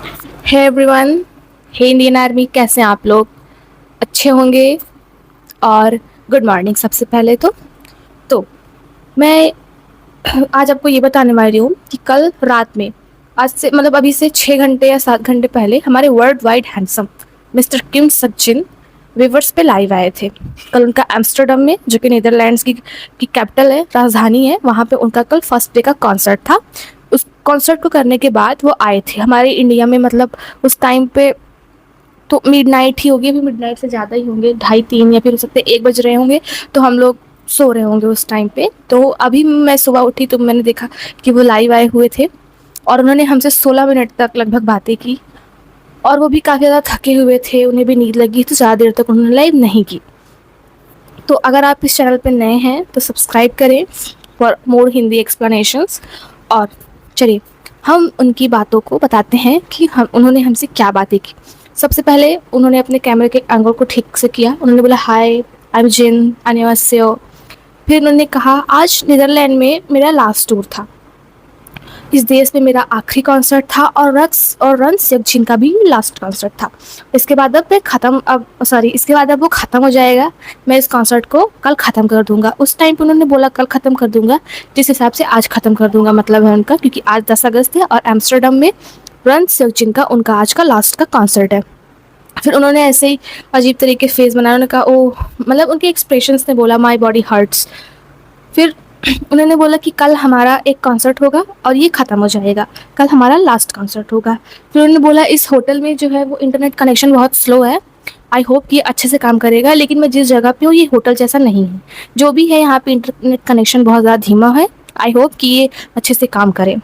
Hey everyone, हे Indian army, कैसे हैं आप लोग? अच्छे होंगे। और गुड मॉर्निंग सबसे पहले तो मैं आज आपको ये बताने वाली हूँ कि कल रात में, आज से मतलब अभी से 6 घंटे या 7 घंटे पहले, हमारे वर्ल्ड वाइड हैंडसम मिस्टर किम सचिन वेवर्स पे लाइव आए थे। कल उनका एम्स्टर्डम में, जो कि नीदरलैंड्स की कैपिटल है, राजधानी है, वहाँ पे उनका कल फर्स्ट डे का कॉन्सर्ट था। उस कॉन्सर्ट को करने के बाद वो आए थे हमारे इंडिया में। मतलब उस टाइम पे तो मिडनाइट ही होगी, अभी मिडनाइट से ज़्यादा ही होंगे, 2:30-3 या फिर हो सकते 1 बज रहे होंगे। तो हम लोग सो रहे होंगे उस टाइम पे। तो अभी मैं सुबह उठी तो मैंने देखा कि वो लाइव आए हुए थे और उन्होंने हमसे 16 मिनट तक लगभग बातें की। और वो भी काफ़ी ज़्यादा थके हुए थे, उन्हें भी नींद लगी, तो ज़्यादा देर तक उन्होंने लाइव नहीं की। तो अगर आप इस चैनल पर नए हैं तो सब्सक्राइब करें फॉर मोर हिंदी एक्सप्लेनेशंस। और चलिए हम उनकी बातों को बताते हैं कि उन्होंने हमसे क्या बातें की। सबसे पहले उन्होंने अपने कैमरे के एंगल को ठीक से किया। उन्होंने बोला, हाय, आई एम जिन, अन्यवास्यो। फिर उन्होंने कहा, आज नीदरलैंड में मेरा लास्ट टूर था, इस देश में मेरा आखिरी कॉन्सर्ट था, और रन सेक्जिन का भी लास्ट कॉन्सर्ट था। इसके बाद अब वो ख़त्म हो जाएगा। मैं इस कॉन्सर्ट को कल ख़त्म कर दूंगा। उस टाइम पे उन्होंने बोला कल ख़त्म कर दूंगा, जिस हिसाब से आज ख़त्म कर दूंगा मतलब है उनका, क्योंकि आज 10 अगस्त है और एम्स्टर्डम में रन सेक्जिन का उनका आज का लास्ट का कॉन्सर्ट है। फिर उन्होंने ऐसे ही अजीब तरीके फेस बनाया। उन्होंने कहा, ओह, मतलब उनके एक्सप्रेशंस ने बोला, माई बॉडी हर्ट्स। फिर उन्होंने बोला कि कल हमारा एक कॉन्सर्ट होगा और ये ख़त्म हो जाएगा, कल हमारा लास्ट कॉन्सर्ट होगा। फिर उन्होंने बोला, इस होटल में जो है वो इंटरनेट कनेक्शन बहुत स्लो है, आई होप ये अच्छे से काम करेगा, लेकिन मैं जिस जगह पे हूँ ये होटल जैसा नहीं है, जो भी है यहाँ पे इंटरनेट कनेक्शन बहुत ज़्यादा धीमा है, आई होप कि ये अच्छे से काम करे।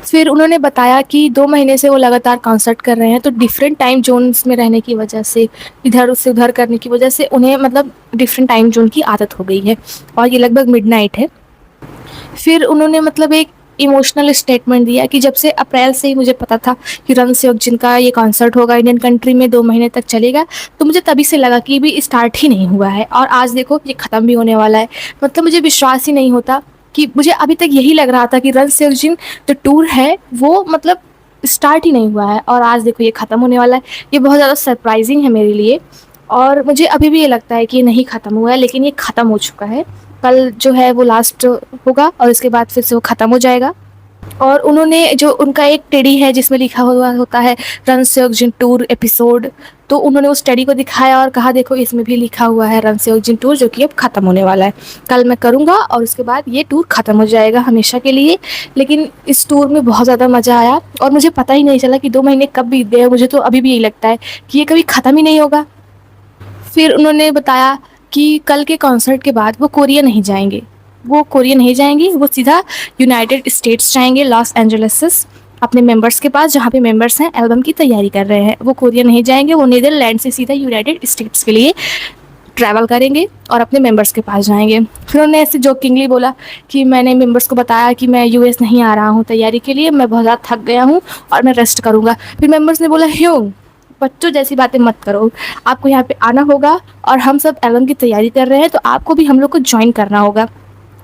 फिर उन्होंने बताया कि 2 महीने से वो लगातार कॉन्सर्ट कर रहे हैं, तो डिफरेंट टाइम जोन्स में रहने की वजह से, इधर से उधर करने की वजह से उन्हें मतलब डिफरेंट टाइम जोन की आदत हो गई है और ये लगभग मिडनाइट है। फिर उन्होंने मतलब एक इमोशनल स्टेटमेंट दिया कि जब से अप्रैल से ही मुझे पता था कि रन सेओक्जिन का ये कॉन्सर्ट होगा इंडियन कंट्री में, 2 महीने तक चलेगा, तो मुझे तभी से लगा कि ये भी स्टार्ट ही नहीं हुआ है और आज देखो ये ख़त्म भी होने वाला है। मतलब मुझे विश्वास ही नहीं होता कि मुझे अभी तक यही लग रहा था कि रन सेओक्जिन जो टूर है वो मतलब स्टार्ट ही नहीं हुआ है और आज देखो ये ख़त्म होने वाला है। ये बहुत ज़्यादा सरप्राइजिंग है मेरे लिए और मुझे अभी भी ये लगता है कि ये नहीं ख़त्म हुआ है, लेकिन ये ख़त्म हो चुका है। कल जो है वो लास्ट होगा और इसके बाद फिर से वो ख़त्म हो जाएगा। और उन्होंने जो उनका एक टेडी है जिसमें लिखा हुआ होता है रन सेओक्जिन टूर एपिसोड, तो उन्होंने उस टेडी को दिखाया और कहा, देखो इसमें भी लिखा हुआ है रन सेओक्जिन टूर, जो कि अब ख़त्म होने वाला है। कल मैं करूँगा और उसके बाद ये टूर ख़त्म हो जाएगा हमेशा के लिए। लेकिन इस टूर में बहुत ज़्यादा मज़ा आया और मुझे पता ही नहीं चला कि 2 महीने कब बीत गए। मुझे तो अभी भी यही लगता है कि ये कभी ख़त्म ही नहीं होगा। फिर उन्होंने बताया कि कल के कॉन्सर्ट के बाद वो कोरिया नहीं जाएंगे। वो सीधा यूनाइटेड स्टेट्स जाएंगे, लॉस एंजलिस, अपने मेंबर्स के पास, जहाँ पे मेंबर्स हैं एल्बम की तैयारी कर रहे हैं। वो कोरिया नहीं जाएंगे, वो नीदरलैंड से सीधा यूनाइटेड स्टेट्स के लिए ट्रैवल करेंगे और अपने मेंबर्स के पास जाएंगे। फिर उन्होंने ऐसे जोकिंगली बोला कि मैंने मेंबर्स को बताया कि मैं यूएस नहीं आ रहा हूँ तैयारी के लिए, मैं बहुत ज़्यादा थक गया हूँ और मैं रेस्ट करूँगा। फिर मेंबर्स ने बोला, क्यों बच्चों जैसी बातें मत करो, आपको यहाँ पे आना होगा और हम सब एल्बम की तैयारी कर रहे हैं, तो आपको भी हम लोग को ज्वाइन करना होगा।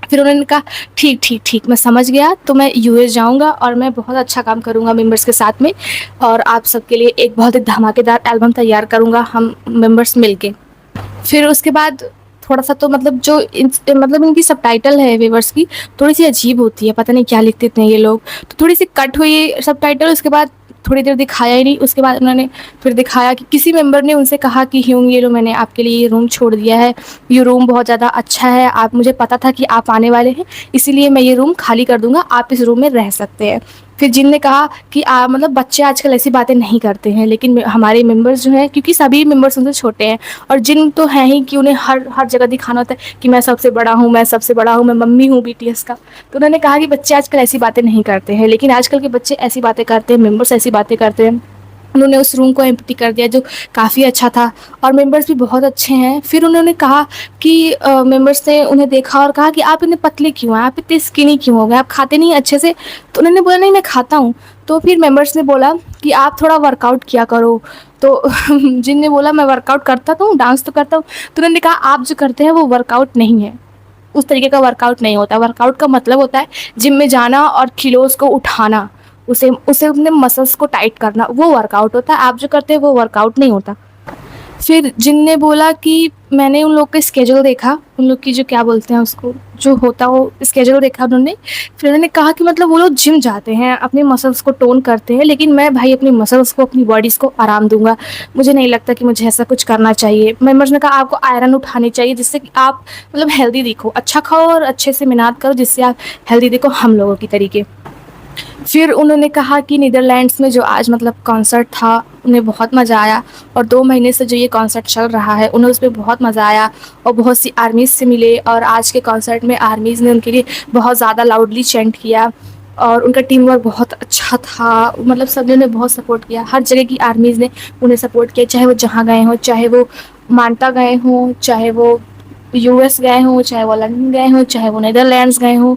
फिर उन्होंने कहा, ठीक ठीक ठीक, मैं समझ गया, तो मैं यूएस जाऊंगा और मैं बहुत अच्छा काम करूंगा मेंबर्स के साथ में और आप सबके लिए एक बहुत ही धमाकेदार एल्बम तैयार करूंगा हम मेंबर्स मिलके। फिर उसके बाद थोड़ा सा तो मतलब मतलब इनकी सबटाइटल है व्यूअर्स की, थोड़ी सी अजीब होती है, पता नहीं क्या लिखते इतने ये लोग। तो थोड़ी सी कट हुई सबटाइटल, उसके बाद थोड़ी देर दिखाया ही नहीं। उसके बाद उन्होंने फिर दिखाया कि किसी मेंबर ने उनसे कहा कि ह्यूंग, ये लो मैंने आपके लिए ये रूम छोड़ दिया है, ये रूम बहुत ज़्यादा अच्छा है, आप मुझे पता था कि आप आने वाले हैं, इसीलिए मैं ये रूम खाली कर दूंगा, आप इस रूम में रह सकते हैं। फिर जिन ने कहा कि मतलब बच्चे आजकल ऐसी बातें नहीं करते हैं, लेकिन हमारे मेंबर्स जो हैं, क्योंकि सभी मेंबर्स उनसे छोटे हैं और जिन तो हैं ही कि उन्हें हर हर जगह दिखाना होता है कि मैं सबसे बड़ा हूँ, मैं मम्मी हूँ बीटीएस का। तो उन्होंने कहा कि बच्चे आजकल ऐसी बातें नहीं करते हैं, लेकिन आजकल के बच्चे ऐसी बातें करते हैं, मेंबर्स ऐसी बातें करते हैं। उन्होंने उस रूम को एम्प्टी कर दिया, जो काफ़ी अच्छा था और मेंबर्स भी बहुत अच्छे हैं। फिर उन्होंने कहा कि मेंबर्स ने उन्हें देखा और कहा कि आप इतने पतले क्यों हैं, आप इतने स्किनी क्यों हो गए, आप खाते नहीं अच्छे से। तो उन्होंने बोला, नहीं मैं खाता हूँ। तो फिर मेंबर्स ने बोला कि आप थोड़ा वर्कआउट किया करो। तो जिन ने बोला, मैं वर्कआउट करता तो हूँ, डांस तो करता हूँ। तो उन्होंने कहा, आप जो करते हैं वो वर्कआउट नहीं है, उस तरीके का वर्कआउट नहीं होता। वर्कआउट का मतलब होता है जिम में जाना और किलोज़ को उठाना, उसे उसे अपने मसल्स को टाइट करना, वो वर्कआउट होता है। आप जो करते हैं वो वर्कआउट नहीं होता। फिर जिन ने बोला कि मैंने उन लोग का स्केड्यूल देखा, उन लोग की जो क्या बोलते हैं उसको, जो होता हो स्केड्यूल देखा उन्होंने। फिर उन्होंने कहा कि मतलब वो लोग जिम जाते हैं, अपने मसल्स को टोन करते हैं, लेकिन मैं भाई अपनी मसल्स को, अपनी बॉडीज़ को आराम दूँगा। मुझे नहीं लगता कि मुझे ऐसा कुछ करना चाहिए। मेंबर्स ने कहा आपको आयरन उठानी चाहिए जिससे कि आप मतलब हेल्दी दिखो, अच्छा खाओ और अच्छे से मेहनत करो जिससे आप हेल्दी दिखो हम लोगों की तरीके। फिर उन्होंने कहा कि नीदरलैंड्स में जो आज मतलब कॉन्सर्ट था, उन्हें बहुत मज़ा आया और 2 महीने से जो ये कॉन्सर्ट चल रहा है, उन्हें उसमें बहुत मज़ा आया और बहुत सी आर्मीज़ से मिले और आज के कॉन्सर्ट में आर्मीज़ ने उनके लिए बहुत ज़्यादा लाउडली चैंट किया और उनका टीम वर्क बहुत अच्छा था। मतलब सबने उन्हें बहुत सपोर्ट किया, हर जगह की आर्मीज़ ने उन्हें सपोर्ट किया, चाहे वो जहाँ गए हों, चाहे वो माल्टा गए हों, चाहे वो यूएस गए हों, चाहे वो लंदन गए हों, चाहे वो नीदरलैंड्स गए हों,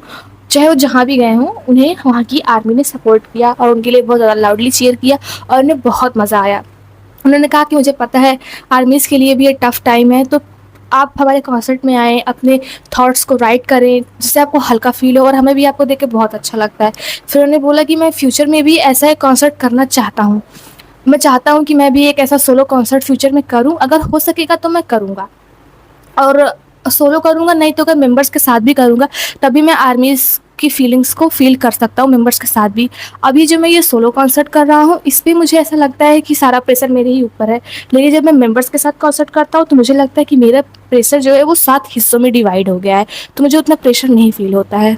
चाहे वो जहाँ भी गए हों, उन्हें वहाँ की आर्मी ने सपोर्ट किया और उनके लिए बहुत ज़्यादा लाउडली चीयर किया और उन्हें बहुत मज़ा आया। उन्होंने कहा कि मुझे पता है आर्मीज़ के लिए भी ये टफ़ टाइम है, तो आप हमारे कॉन्सर्ट में आएँ, अपने थॉट्स को राइट करें, जिससे आपको हल्का फ़ील हो और हमें भी आपको देख के बहुत अच्छा लगता है। फिर उन्होंने बोला कि मैं फ्यूचर में भी ऐसा एक कॉन्सर्ट करना चाहता हूँ। मैं चाहता हूँ कि मैं भी एक ऐसा सोलो कॉन्सर्ट फ्यूचर में करूँ, अगर हो सकेगा तो मैं करूँगा। और सोलो करूँगा, नहीं तो अगर मेंबर्स के साथ भी करूँगा तभी मैं आर्मीज़ की फीलिंग्स को फ़ील कर सकता हूँ मेंबर्स के साथ भी। अभी जो मैं ये सोलो कॉन्सर्ट कर रहा हूँ इस पे मुझे ऐसा लगता है कि सारा प्रेशर मेरे ही ऊपर है, लेकिन जब मैं मेंबर्स के साथ कॉन्सर्ट करता हूँ तो मुझे लगता है कि मेरा प्रेशर जो है वो 7 हिस्सों में डिवाइड हो गया है, तो मुझे उतना प्रेशर नहीं फ़ील होता है।